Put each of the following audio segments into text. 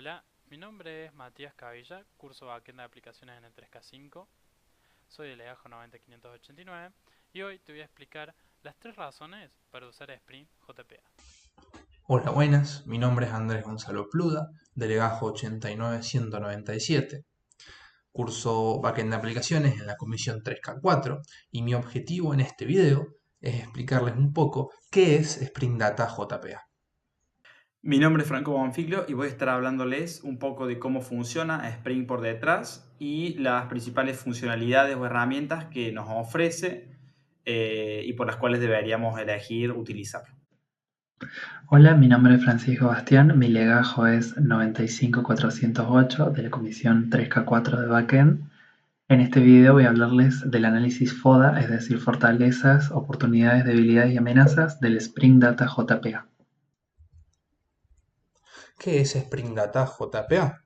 Hola, mi nombre es Matías Cavilla, curso Backend de aplicaciones en el 3K5. Soy del Legajo 90589 y hoy te voy a explicar las tres razones para usar Spring JPA. Hola, buenas. Mi nombre es Andrés Gonzalo Pluda, de Legajo 89197. Curso Backend de Aplicaciones en la Comisión 3K4 y mi objetivo en este video es explicarles un poco qué es Spring Data JPA. Mi nombre es Franco Bonfiglio y voy a estar hablándoles un poco de cómo funciona Spring por detrás y las principales funcionalidades o herramientas que nos ofrece y por las cuales deberíamos elegir utilizarlo. Hola, mi nombre es Francisco Bastián, mi legajo es 95408 de la Comisión 3K4 de Backend. En este video voy a hablarles del análisis FODA, es decir, fortalezas, oportunidades, debilidades y amenazas del Spring Data JPA. ¿Qué es Spring Data JPA?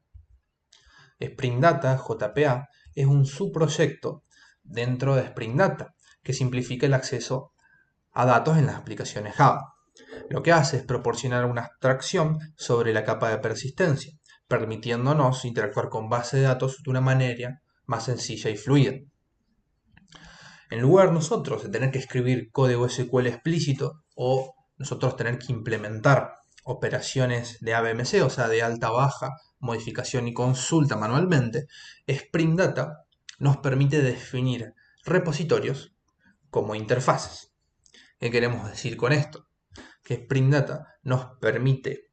Spring Data JPA es un subproyecto dentro de Spring Data que simplifica el acceso a datos en las aplicaciones Java. Lo que hace es proporcionar una abstracción sobre la capa de persistencia, permitiéndonos interactuar con base de datos de una manera más sencilla y fluida. En lugar nosotros de tener que escribir código SQL explícito o nosotros tener que implementar operaciones de ABMC, o sea, de alta baja, modificación y consulta manualmente, Spring Data nos permite definir repositorios como interfaces. ¿Qué queremos decir con esto? Que Spring Data nos permite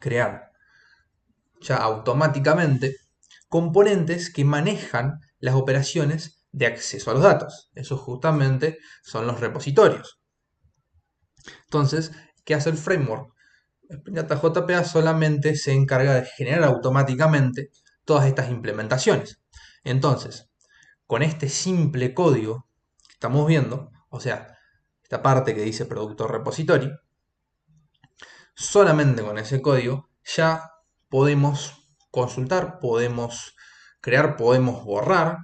crear ya automáticamente componentes que manejan las operaciones de acceso a los datos. Eso justamente son los repositorios. Entonces, ¿qué hace el framework? Spring Data JPA solamente se encarga de generar automáticamente todas estas implementaciones. Entonces, con este simple código que estamos viendo, o sea, esta parte que dice producto repository, solamente con ese código ya podemos consultar, podemos crear, podemos borrar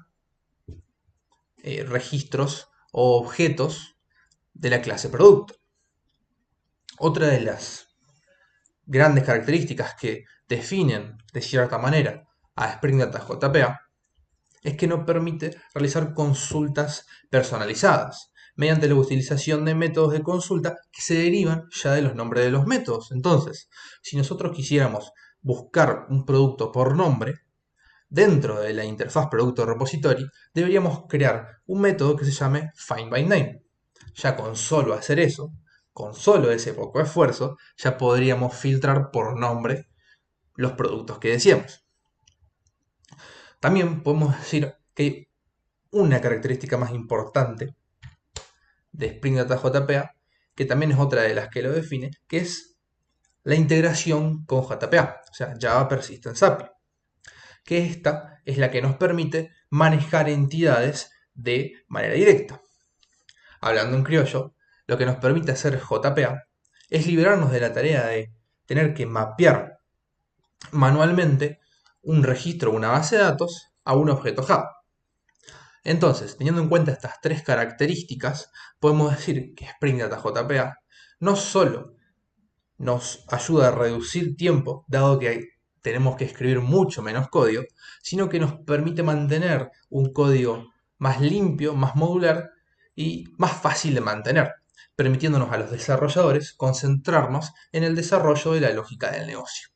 registros o objetos de la clase producto. Otra de las grandes características que definen de cierta manera a Spring Data JPA es que nos permite realizar consultas personalizadas mediante la utilización de métodos de consulta que se derivan ya de los nombres de los métodos. Entonces, si nosotros quisiéramos buscar un producto por nombre, dentro de la interfaz producto repository, deberíamos crear un método que se llame findByName. Ya con solo hacer eso, con solo ese poco esfuerzo, ya podríamos filtrar por nombre los productos que deseamos. También podemos decir que una característica más importante de Spring Data JPA, que también es otra de las que lo define, que es la integración con JPA, o sea, Java Persistence API, que esta es la que nos permite manejar entidades de manera directa. Hablando en criollo, lo que nos permite hacer JPA es liberarnos de la tarea de tener que mapear manualmente un registro o una base de datos a un objeto Java. Entonces, teniendo en cuenta estas tres características, podemos decir que Spring Data JPA no solo nos ayuda a reducir tiempo, dado que tenemos que escribir mucho menos código, sino que nos permite mantener un código más limpio, más modular y más fácil de mantener, permitiéndonos a los desarrolladores concentrarnos en el desarrollo de la lógica del negocio.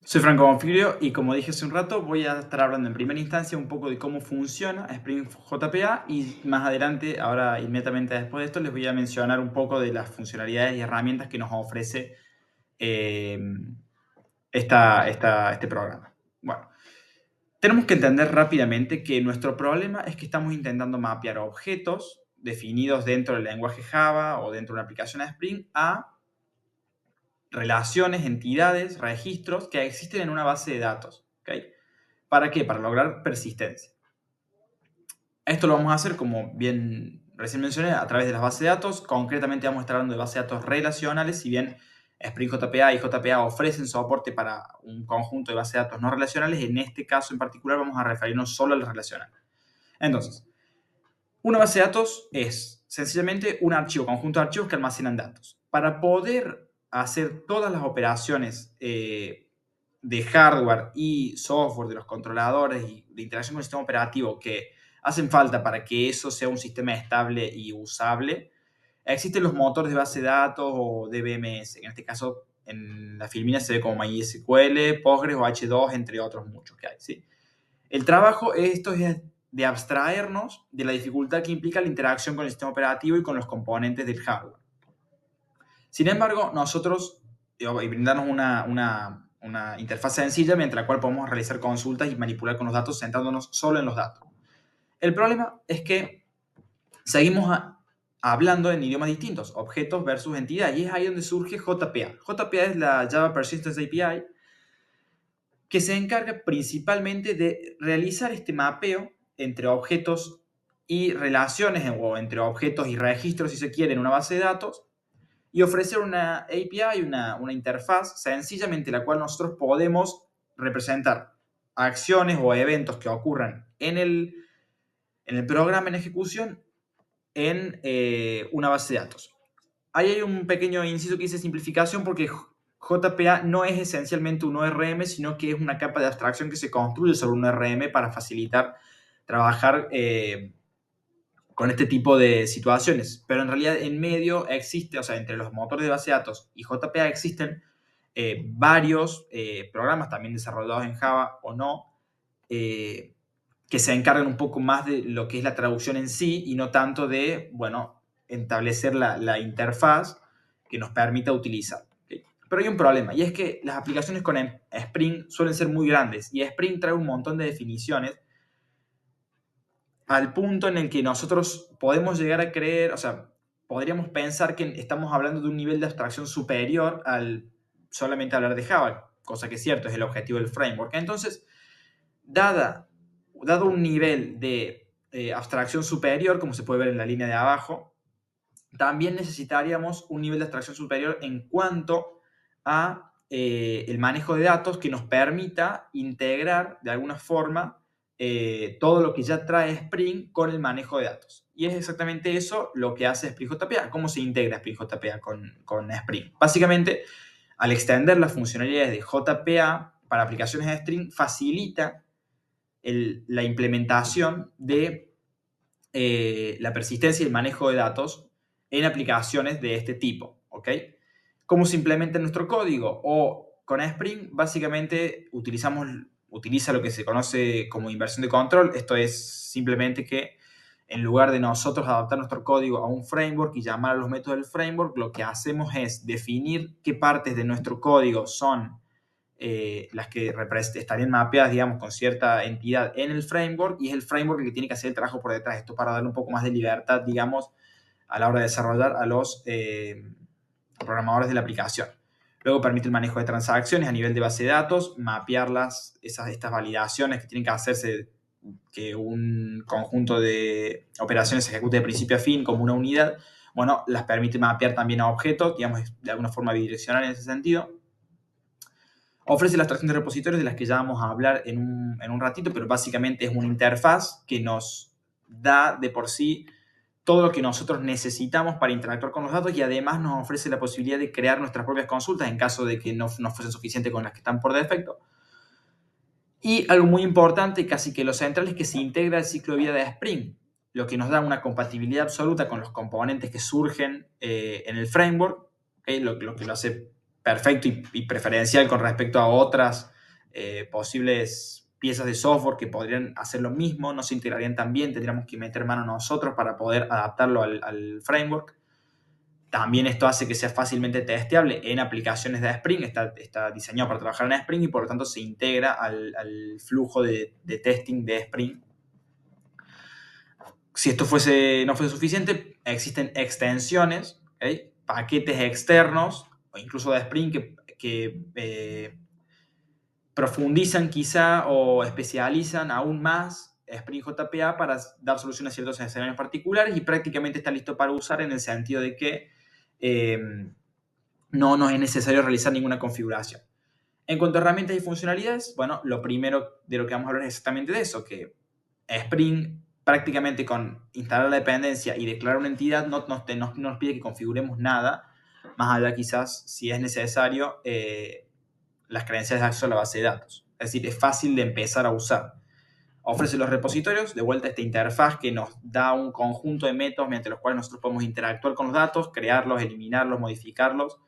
Soy Franco Bonfiglio y como dije hace un rato voy a estar hablando en primera instancia un poco de cómo funciona Spring JPA y más adelante, ahora inmediatamente después de esto, les voy a mencionar un poco de las funcionalidades y herramientas que nos ofrece eh, este programa. Bueno, tenemos que entender rápidamente que nuestro problema es que estamos intentando mapear objetos definidos dentro del lenguaje Java o dentro de una aplicación de Spring a relaciones, entidades, registros que existen en una base de datos. ¿Okay? ¿Para qué? Para lograr persistencia. Esto lo vamos a hacer, como bien recién mencioné, a través de las bases de datos. Concretamente vamos a estar hablando de bases de datos relacionales, si bien Spring JPA y JPA ofrecen soporte para un conjunto de bases de datos no relacionales. En este caso en particular vamos a referirnos solo a las relacionales. Entonces, una base de datos es sencillamente un archivo, conjunto de archivos que almacenan datos. Para poder hacer todas las operaciones de hardware y software, de los controladores y de interacción con el sistema operativo que hacen falta para que eso sea un sistema estable y usable, existen los motores de base de datos o DBMS. En este caso, en la Filmina se ve como MySQL, Postgres o H2, entre otros muchos que hay, ¿sí? El trabajo esto es de abstraernos de la dificultad que implica la interacción con el sistema operativo y con los componentes del hardware. Sin embargo, nosotros, y brindarnos una interfaz sencilla mediante la cual podemos realizar consultas y manipular con los datos centrándonos solo en los datos. El problema es que seguimos hablando en idiomas distintos, objetos versus entidad, y es ahí donde surge JPA. JPA es la Java Persistence API, que se encarga principalmente de realizar este mapeo entre objetos y relaciones, o entre objetos y registros, si se quiere, en una base de datos, y ofrecer una API, una interfaz sencillamente la cual nosotros podemos representar acciones o eventos que ocurran en el programa en ejecución en una base de datos. Ahí hay un pequeño inciso que dice simplificación, porque JPA no es esencialmente un ORM, sino que es una capa de abstracción que se construye sobre un ORM para facilitar trabajar con este tipo de situaciones. Pero en realidad en medio existe, o sea, entre los motores de base de datos y JPA existen varios programas también desarrollados en Java o no, que se encargan un poco más de lo que es la traducción en sí y no tanto de, bueno, establecer la interfaz que nos permita utilizar. ¿Okay? Pero hay un problema, y es que las aplicaciones con Spring suelen ser muy grandes, y Spring trae un montón de definiciones al punto en el que nosotros podemos llegar a creer, o sea, podríamos pensar que estamos hablando de un nivel de abstracción superior al solamente hablar de Java, cosa que es cierto, es el objetivo del framework. Entonces, dado un nivel de abstracción superior, como se puede ver en la línea de abajo, también necesitaríamos un nivel de abstracción superior en cuanto a el manejo de datos que nos permita integrar de alguna forma todo lo que ya trae Spring con el manejo de datos. Y es exactamente eso lo que hace Spring JPA. ¿Cómo se integra Spring JPA con Spring? Básicamente, al extender las funcionalidades de JPA para aplicaciones de Spring, facilita la implementación de la persistencia y el manejo de datos en aplicaciones de este tipo, ¿ok? ¿Cómo se implementa en nuestro código? O con Spring, básicamente utiliza lo que se conoce como inversión de control. Esto es simplemente que en lugar de nosotros adaptar nuestro código a un framework y llamar a los métodos del framework, lo que hacemos es definir qué partes de nuestro código son las que estarían mapeadas, digamos, con cierta entidad en el framework, y es el framework el que tiene que hacer el trabajo por detrás. Esto para darle un poco más de libertad, digamos, a la hora de desarrollar a los programadores de la aplicación. Luego permite el manejo de transacciones a nivel de base de datos, mapearlas, estas validaciones que tienen que hacerse, que un conjunto de operaciones se ejecute de principio a fin como una unidad. Bueno, las permite mapear también a objetos, digamos, de alguna forma bidireccional en ese sentido. Ofrece la abstracción de repositorios, de las que ya vamos a hablar en un ratito, pero básicamente es una interfaz que nos da de por sí todo lo que nosotros necesitamos para interactuar con los datos, y además nos ofrece la posibilidad de crear nuestras propias consultas en caso de que no fuesen suficientes con las que están por defecto. Y algo muy importante, casi que lo central, es que se integra el ciclo de vida de Spring, lo que nos da una compatibilidad absoluta con los componentes que surgen en el framework, ¿okay? Lo que lo hace perfecto y preferencial con respecto a otras posibles piezas de software que podrían hacer lo mismo, no se integrarían tan bien, tendríamos que meter mano nosotros para poder adaptarlo al framework. También esto hace que sea fácilmente testeable en aplicaciones de Spring, está diseñado para trabajar en Spring y por lo tanto se integra al flujo de testing de Spring. Si esto no fuese suficiente, existen extensiones, ¿okay? Paquetes externos o incluso de Spring que profundizan quizá o especializan aún más Spring JPA para dar solución a ciertos escenarios particulares, y prácticamente está listo para usar en el sentido de que no nos es necesario realizar ninguna configuración. En cuanto a herramientas y funcionalidades, bueno, lo primero de lo que vamos a hablar es exactamente de eso, que Spring prácticamente con instalar la dependencia y declarar una entidad no nos pide que configuremos nada, más allá quizás si es necesario las credenciales de acceso a la base de datos. Es decir, es fácil de empezar a usar. Ofrece los repositorios, de vuelta esta interfaz que nos da un conjunto de métodos mediante los cuales nosotros podemos interactuar con los datos, crearlos, eliminarlos, modificarlos.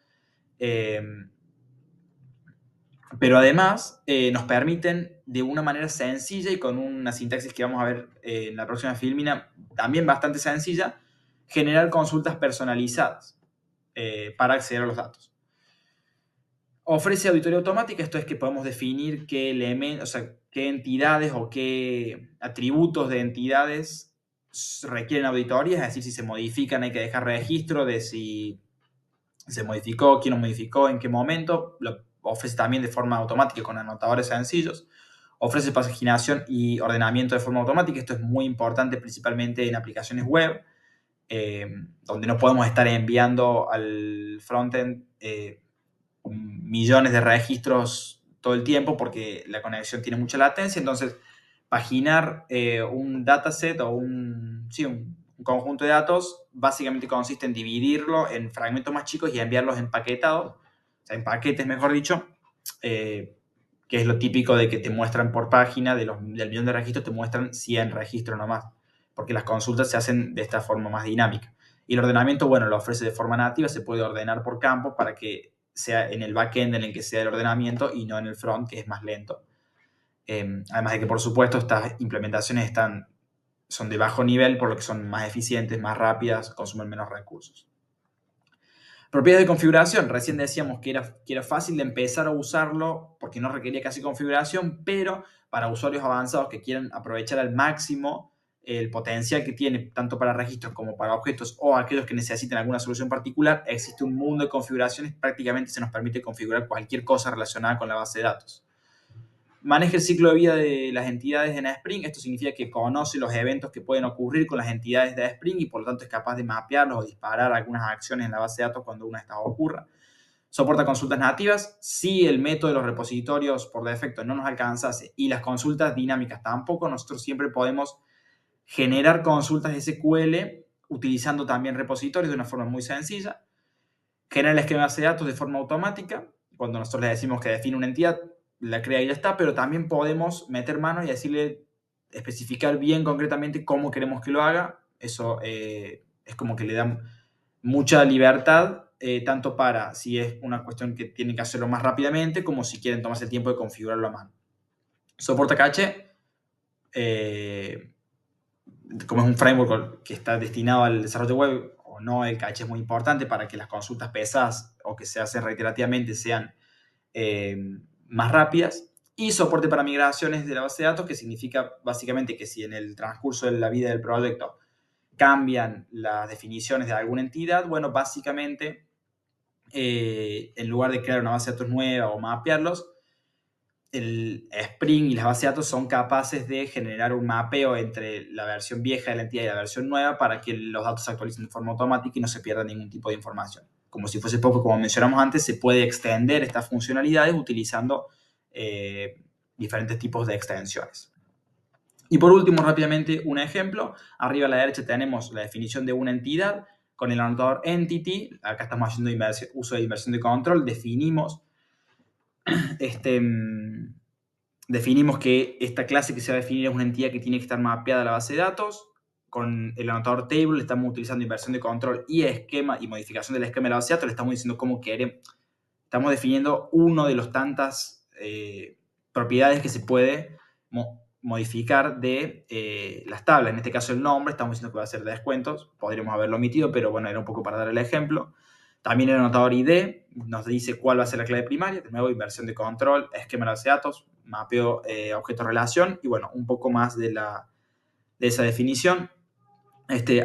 Pero además nos permiten de una manera sencilla y con una sintaxis que vamos a ver en la próxima filmina, también bastante sencilla, generar consultas personalizadas para acceder a los datos. Ofrece auditoría automática, esto es que podemos definir qué elementos, o sea, qué entidades o qué atributos de entidades requieren auditorías, es decir, si se modifican hay que dejar registro de si se modificó, quién lo modificó, en qué momento. Lo ofrece también de forma automática con anotadores sencillos. Ofrece paginación y ordenamiento de forma automática. Esto es muy importante principalmente en aplicaciones web, donde no podemos estar enviando al frontend millones de registros todo el tiempo porque la conexión tiene mucha latencia. Entonces, paginar un dataset o un conjunto de datos básicamente consiste en dividirlo en fragmentos más chicos y enviarlos empaquetados, o sea, en paquetes, mejor dicho, que es lo típico de que te muestran por página, del millón de registros te muestran 100 registros nomás, porque las consultas se hacen de esta forma más dinámica. Y el ordenamiento, bueno, lo ofrece de forma nativa, se puede ordenar por campo para que sea en el backend en el que sea el ordenamiento y no en el front, que es más lento. Además de que, por supuesto, estas implementaciones son de bajo nivel, por lo que son más eficientes, más rápidas, consumen menos recursos. Propiedades de configuración. Recién decíamos que era fácil de empezar a usarlo porque no requería casi configuración, pero para usuarios avanzados que quieran aprovechar al máximo el potencial que tiene tanto para registros como para objetos o aquellos que necesiten alguna solución particular, existe un mundo de configuraciones. Prácticamente se nos permite configurar cualquier cosa relacionada con la base de datos. Maneja el ciclo de vida de las entidades en Spring. Esto significa que conoce los eventos que pueden ocurrir con las entidades de Spring y por lo tanto es capaz de mapearlos o disparar algunas acciones en la base de datos cuando una de estas ocurra. Soporta consultas nativas. Si el método de los repositorios por defecto no nos alcanzase y las consultas dinámicas tampoco, nosotros siempre podemos generar consultas SQL utilizando también repositorios de una forma muy sencilla. Genera el esquema de base de datos de forma automática. Cuando nosotros le decimos que define una entidad, la crea y ya está, pero también podemos meter manos y decirle, especificar bien concretamente cómo queremos que lo haga. Eso es como que le da mucha libertad, tanto para si es una cuestión que tienen que hacerlo más rápidamente, como si quieren tomarse el tiempo de configurarlo a mano. Soporta caché. Como es un framework que está destinado al desarrollo web o no, el caché es muy importante para que las consultas pesadas o que se hacen reiterativamente sean más rápidas. Y soporte para migraciones de la base de datos, que significa básicamente que si en el transcurso de la vida del proyecto cambian las definiciones de alguna entidad, bueno, básicamente en lugar de crear una base de datos nueva o mapearlos, el Spring y las bases de datos son capaces de generar un mapeo entre la versión vieja de la entidad y la versión nueva para que los datos se actualicen de forma automática y no se pierda ningún tipo de información. Como si fuese poco, como mencionamos antes, se puede extender estas funcionalidades utilizando diferentes tipos de extensiones. Y por último, rápidamente, un ejemplo. Arriba a la derecha tenemos la definición de una entidad con el anotador entity. Acá estamos haciendo uso de inversión de control. Definimos que esta clase que se va a definir es una entidad que tiene que estar mapeada a la base de datos. Con el anotador table estamos utilizando inversión de control y esquema y modificación del esquema de la base de datos. Le estamos diciendo cómo queremos. Estamos definiendo uno de los tantas propiedades que se puede modificar de las tablas. En este caso el nombre, estamos diciendo que va a ser de descuentos. Podríamos haberlo omitido, pero bueno, era un poco para dar el ejemplo. También el anotador ID nos dice cuál va a ser la clave primaria. De nuevo, inversión de control, esquema de base de datos, mapeo objeto-relación y bueno, un poco más de esa definición.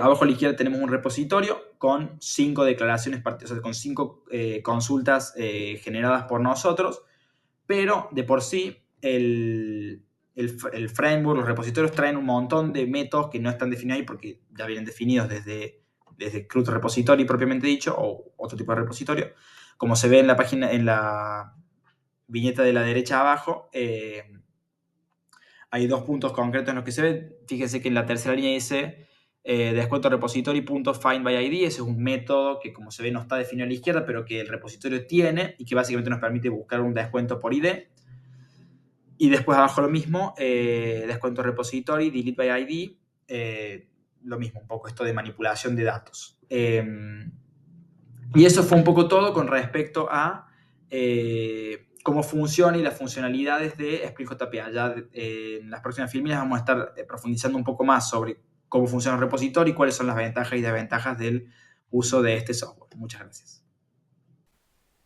Abajo a la izquierda tenemos un repositorio con 5 declaraciones, o sea, con 5 consultas generadas por nosotros, pero de por sí el framework, los repositorios traen un montón de métodos que no están definidos ahí porque ya vienen definidos desde CRUD repository propiamente dicho o otro tipo de repositorio. Como se ve en la página, en la viñeta de la derecha abajo, hay 2 puntos concretos en los que se ve. Fíjense que en la tercera línea dice descuento repository.findById. Ese es un método que, como se ve, no está definido a la izquierda, pero que el repositorio tiene y que básicamente nos permite buscar un descuento por ID. Y después abajo lo mismo, descuento repository, delete by ID, lo mismo, un poco esto de manipulación de datos. Y eso fue un poco todo con respecto a cómo funciona y las funcionalidades de Spring JPA. Ya en las próximas filminas vamos a estar profundizando un poco más sobre cómo funciona el repositorio y cuáles son las ventajas y desventajas del uso de este software. Muchas gracias.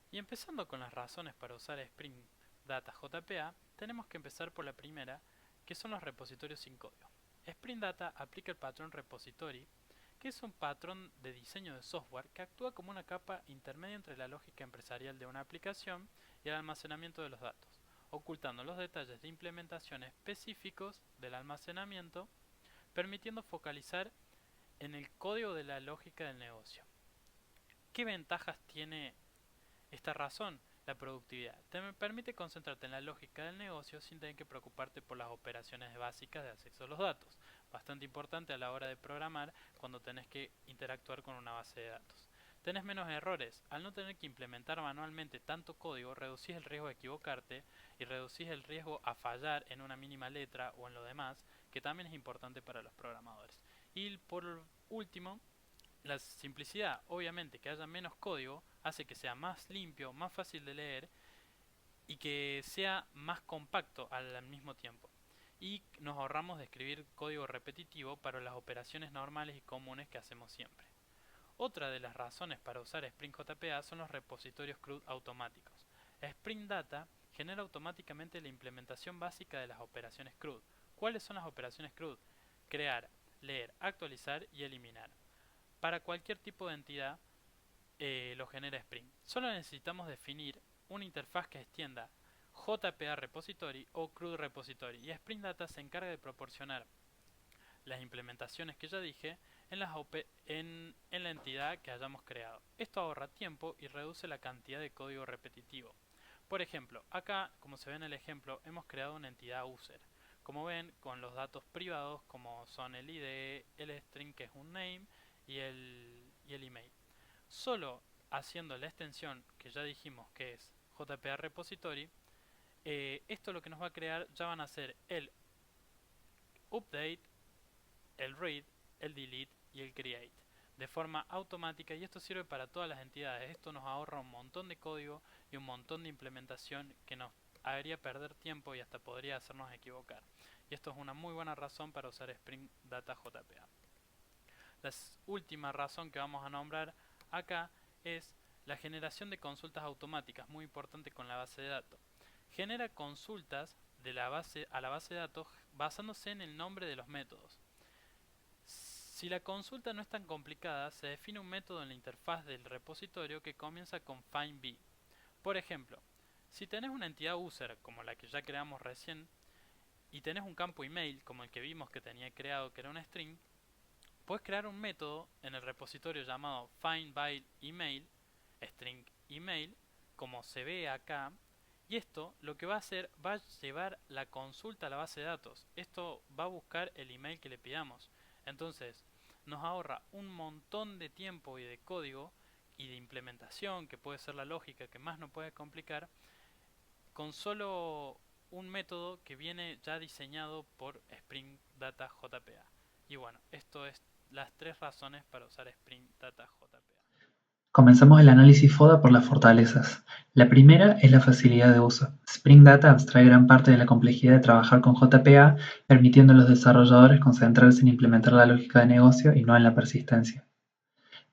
Y empezando con las razones para usar Spring Data JPA, tenemos que empezar por la primera, que son los repositorios sin código. Spring Data aplica el patrón repository, que es un patrón de diseño de software que actúa como una capa intermedia entre la lógica empresarial de una aplicación y el almacenamiento de los datos, ocultando los detalles de implementación específicos del almacenamiento, permitiendo focalizar en el código de la lógica del negocio. ¿Qué ventajas tiene esta razón? La productividad. Te permite concentrarte en la lógica del negocio sin tener que preocuparte por las operaciones básicas de acceso a los datos. Bastante importante a la hora de programar cuando tenés que interactuar con una base de datos. Tenés menos errores. Al no tener que implementar manualmente tanto código, reducís el riesgo de equivocarte y reducís el riesgo a fallar en una mínima letra o en lo demás, que también es importante para los programadores. Y por último, la simplicidad. Obviamente que haya menos código hace que sea más limpio, más fácil de leer y que sea más compacto al mismo tiempo. Y nos ahorramos de escribir código repetitivo para las operaciones normales y comunes que hacemos siempre. Otra de las razones para usar Spring JPA son los repositorios CRUD automáticos. Spring Data genera automáticamente la implementación básica de las operaciones CRUD. ¿Cuáles son las operaciones CRUD? Crear, leer, actualizar y eliminar. Para cualquier tipo de entidad lo genera Spring. Solo necesitamos definir una interfaz que extienda JPA Repository o CRUD Repository, y Spring Data se encarga de proporcionar las implementaciones que ya dije en la entidad que hayamos creado. Esto ahorra tiempo y reduce la cantidad de código repetitivo. Por ejemplo, acá, como se ve en el ejemplo, hemos creado una entidad user. Como ven, con los datos privados como son el ID, el string que es un name y el email. Solo haciendo la extensión que ya dijimos que es JPA Repository, esto lo que nos va a crear ya van a ser el update, el read, el delete y el create de forma automática, y esto sirve para todas las entidades. Esto nos ahorra un montón de código y un montón de implementación que nos haría perder tiempo y hasta podría hacernos equivocar. Y esto es una muy buena razón para usar Spring Data JPA. La última razón que vamos a nombrar acá es la generación de consultas automáticas, muy importante con la base de datos. Genera consultas de la base a la base de datos basándose en el nombre de los métodos. Si la consulta no es tan complicada, se define un método en la interfaz del repositorio que comienza con findB. Por ejemplo, si tenés una entidad user como la que ya creamos recién y tenés un campo email como el que vimos que tenía creado, que era un string, puedes crear un método en el repositorio llamado findByEmail, string email, como se ve acá, y esto lo que va a hacer va a llevar la consulta a la base de datos. Esto va a buscar el email que le pidamos. Entonces nos ahorra un montón de tiempo y de código y de implementación, que puede ser la lógica que más nos puede complicar, con solo un método que viene ya diseñado por Spring Data JPA. Y bueno, esto es las 3 razones para usar Spring Data JPA. Comenzamos el análisis FODA por las fortalezas. La primera es la facilidad de uso. Spring Data abstrae gran parte de la complejidad de trabajar con JPA, permitiendo a los desarrolladores concentrarse en implementar la lógica de negocio y no en la persistencia.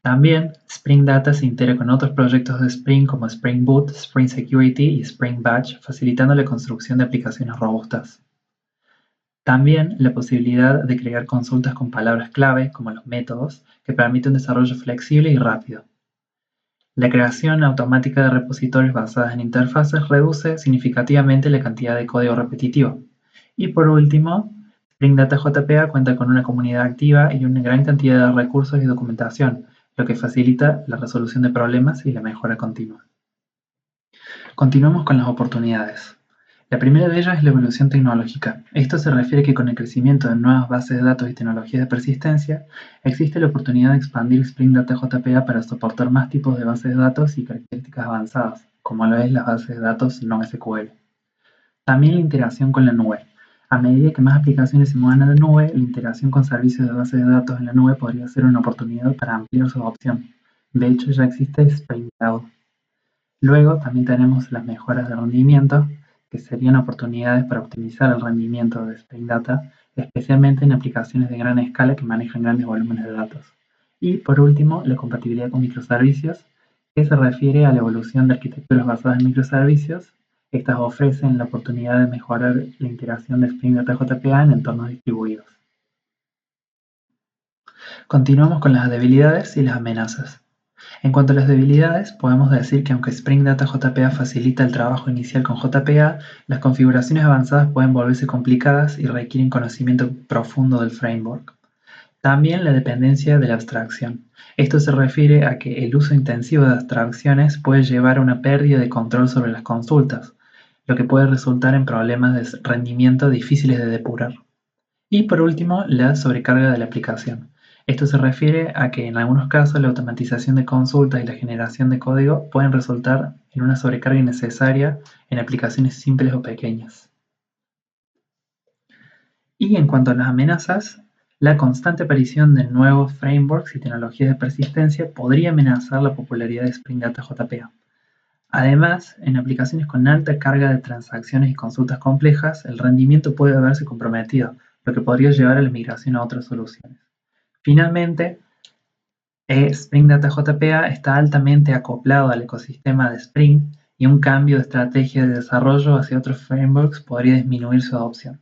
También, Spring Data se integra con otros proyectos de Spring como Spring Boot, Spring Security y Spring Batch, facilitando la construcción de aplicaciones robustas. También la posibilidad de crear consultas con palabras clave, como los métodos, que permite un desarrollo flexible y rápido. La creación automática de repositorios basadas en interfaces reduce significativamente la cantidad de código repetitivo. Y por último, Spring Data JPA cuenta con una comunidad activa y una gran cantidad de recursos y documentación, lo que facilita la resolución de problemas y la mejora continua. Continuamos con las oportunidades. La primera de ellas es la evolución tecnológica. Esto se refiere a que con el crecimiento de nuevas bases de datos y tecnologías de persistencia, existe la oportunidad de expandir Spring Data JPA para soportar más tipos de bases de datos y características avanzadas, como lo es las bases de datos no SQL. También la integración con la nube. A medida que más aplicaciones se muevan a la nube, la integración con servicios de base de datos en la nube podría ser una oportunidad para ampliar su adopción. De hecho, ya existe Spring Cloud. Luego también tenemos las mejoras de rendimiento, que serían oportunidades para optimizar el rendimiento de Spring Data, especialmente en aplicaciones de gran escala que manejan grandes volúmenes de datos. Y por último, la compatibilidad con microservicios, que se refiere a la evolución de arquitecturas basadas en microservicios. Estas ofrecen la oportunidad de mejorar la integración de Spring Data JPA en entornos distribuidos. Continuamos con las debilidades y las amenazas. En cuanto a las debilidades, podemos decir que aunque Spring Data JPA facilita el trabajo inicial con JPA, las configuraciones avanzadas pueden volverse complicadas y requieren conocimiento profundo del framework. También la dependencia de la abstracción. Esto se refiere a que el uso intensivo de abstracciones puede llevar a una pérdida de control sobre las consultas, lo que puede resultar en problemas de rendimiento difíciles de depurar. Y por último, la sobrecarga de la aplicación. Esto se refiere a que en algunos casos la automatización de consultas y la generación de código pueden resultar en una sobrecarga innecesaria en aplicaciones simples o pequeñas. Y en cuanto a las amenazas, la constante aparición de nuevos frameworks y tecnologías de persistencia podría amenazar la popularidad de Spring Data JPA. Además, en aplicaciones con alta carga de transacciones y consultas complejas, el rendimiento puede verse comprometido, lo que podría llevar a la migración a otras soluciones. Finalmente, Spring Data JPA está altamente acoplado al ecosistema de Spring y un cambio de estrategia de desarrollo hacia otros frameworks podría disminuir su adopción.